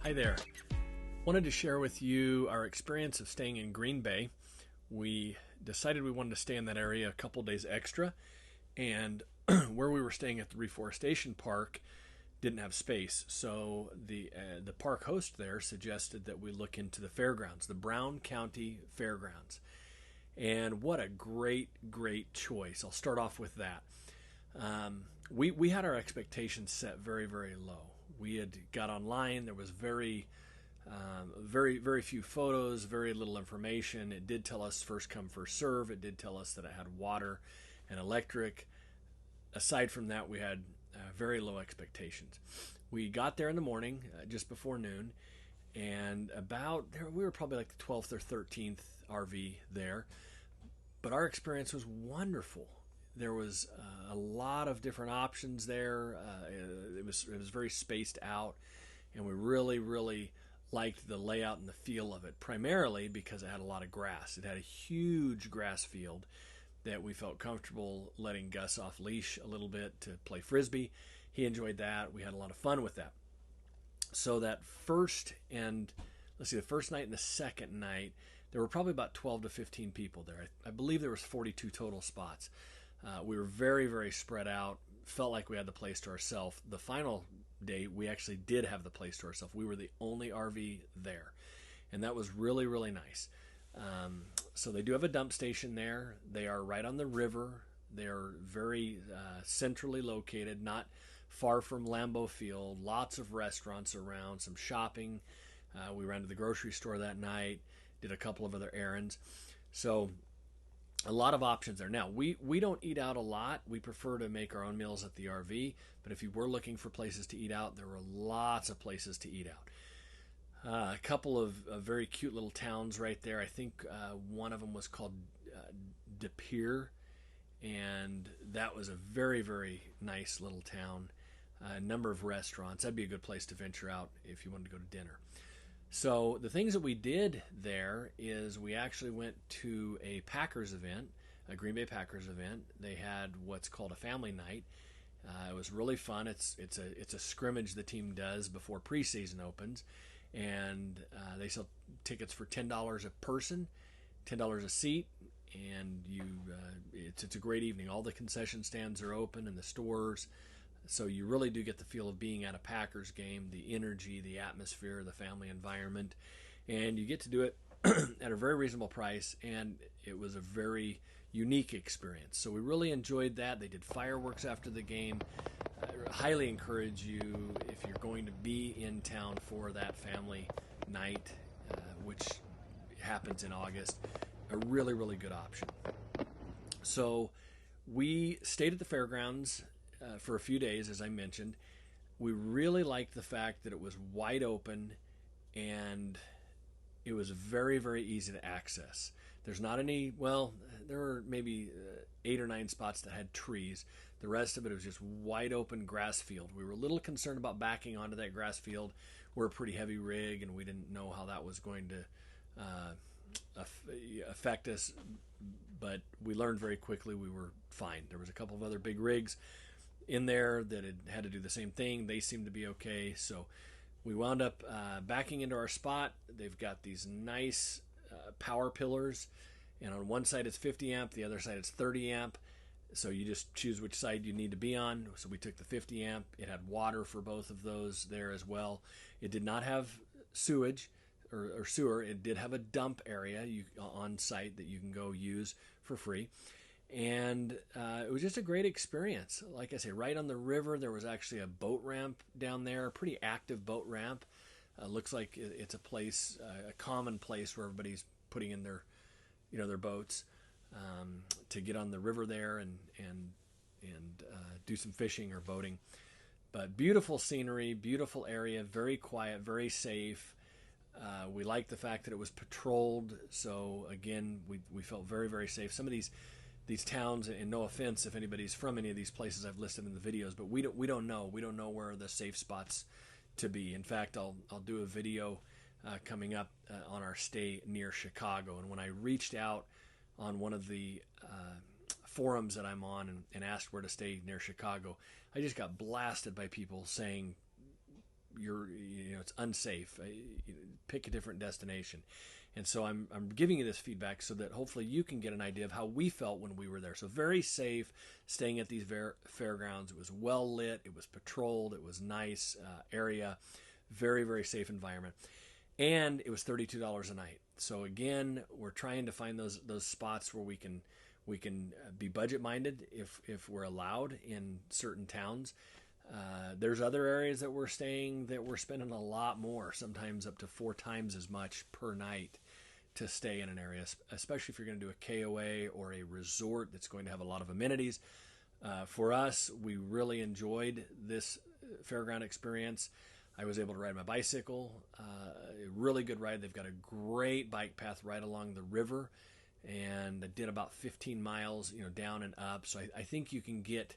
Hi there. Wanted to share with you our experience of staying in Green Bay. We decided we wanted to stay in that area a couple days extra, and where we were staying at the Reforestation Park didn't have space. So the park host there suggested that we look into the fairgrounds, the Brown County Fairgrounds. And what a great choice. I'll start off with that. We had our expectations set very low. We had got online. There was very few photos, very little information. It did tell us first come, first serve. It did tell us that it had water and electric. Aside from that, we had very low expectations. We got there in the morning, just before noon, and we were probably like the 12th or 13th RV there. But our experience was wonderful. There was a lot of different options there. It was very spaced out, and we really liked the layout and the feel of it, primarily because it had a lot of grass. It had a huge grass field that we felt comfortable letting Gus off leash a little bit to play frisbee. He enjoyed that. We had a lot of fun with that. So that the first night and the second night, there were probably about 12 to 15 people there. I believe there was 42 total spots. We were very spread out. Felt like we had the place to ourselves. The final day, we actually did have the place to ourselves. We were the only RV there, and that was really nice. So they do have a dump station there. They are right on the river. They are very centrally located, not far from Lambeau Field. Lots of restaurants around, some shopping. We ran to the grocery store that night, did a couple of other errands. So a lot of options there. Now, we don't eat out a lot. We prefer to make our own meals at the RV, but if you were looking for places to eat out, there were lots of places to eat out. A couple of very cute little towns right there. I think one of them was called De Pere, and that was a very nice little town. A number of restaurants. That'd be a good place to venture out if you wanted to go to dinner. So the things that we did there is we actually went to a Packers event, a Green Bay Packers event. They had what's called a family night. It was really fun. It's a scrimmage the team does before preseason opens, and they sell tickets for $10 a person, $10 a seat, and it's a great evening. All the concession stands are open in the stores. So you really do get the feel of being at a Packers game, the energy, the atmosphere, the family environment, and you get to do it at a very reasonable price, and it was a very unique experience. So we really enjoyed that. They did fireworks after the game. I highly encourage you, if you're going to be in town for that family night, which happens in August, a really good option. So we stayed at the fairgrounds for a few days, as I mentioned. We really liked the fact that it was wide open and it was very easy to access. There's not any, there were maybe 8 or 9 spots that had trees. The rest of it was just wide open grass field. We were a little concerned about backing onto that grass field. We're a pretty heavy rig, and we didn't know how that was going to affect us, but we learned very quickly we were fine. There was a couple of other big rigs in there that had to do the same thing. They seemed to be okay, so we wound up backing into our spot. They've got these nice power pillars, and on one side it's 50 amp, the other side it's 30 amp, so you just choose which side you need to be on. So we took the 50 amp. It had water for both of those there as well. It did not have sewage or sewer. It did have a dump area on site that you can go use for free. And it was just a great experience. Like I say, right on the river, there was actually a boat ramp down there, a pretty active boat ramp. Looks like it's a place, a common place where everybody's putting in their boats to get on the river there and do some fishing or boating. But beautiful scenery, beautiful area, very quiet, very safe. We liked the fact that it was patrolled. So again, we felt very safe. Some of these towns, and no offense if anybody's from any of these places I've listed in the videos, but we don't know where are the safe spots to be. In fact, I'll do a video coming up on our stay near Chicago, and when I reached out on one of the forums that I'm on and asked where to stay near Chicago, I just got blasted by people saying it's unsafe. Pick a different destination. And so I'm giving you this feedback so that hopefully you can get an idea of how we felt when we were there. So very safe, staying at these fairgrounds. It was well lit. It was patrolled. It was nice area. Very, very safe environment. And it was $32 a night. So again, we're trying to find those spots where we can be budget minded if we're allowed in certain towns. There's other areas that we're staying that we're spending a lot more, sometimes up to 4 times as much per night to stay in an area, especially if you're going to do a KOA or a resort that's going to have a lot of amenities. For us, we really enjoyed this fairground experience. I was able to ride my bicycle, a really good ride. They've got a great bike path right along the river, and I did about 15 miles, down and up. So I think you can get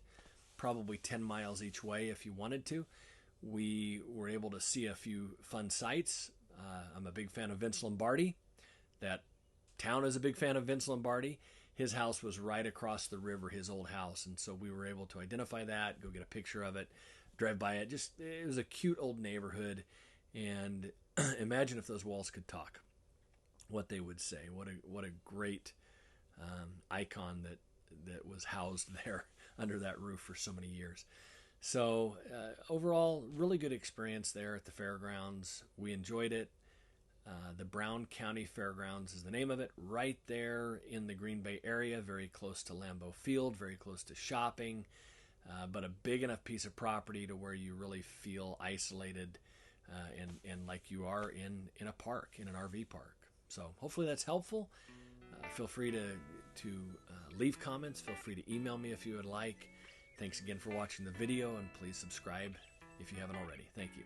probably 10 miles each way if you wanted to. We were able to see a few fun sights. I'm a big fan of Vince Lombardi. That town is a big fan of Vince Lombardi. His house was right across the river, his old house, and so we were able to identify that, go get a picture of it, drive by it. It was a cute old neighborhood, and imagine if those walls could talk, what they would say. What a great icon that was housed there under that roof for so many years. So overall, really good experience there at the fairgrounds. We enjoyed it. The Brown County Fairgrounds is the name of it, right there in the Green Bay area, very close to Lambeau Field, very close to shopping, but a big enough piece of property to where you really feel isolated and like you are in a park, in an RV park. So hopefully that's helpful. Feel free to leave comments. Feel free to email me if you would like. Thanks again for watching the video, and please subscribe if you haven't already. Thank you.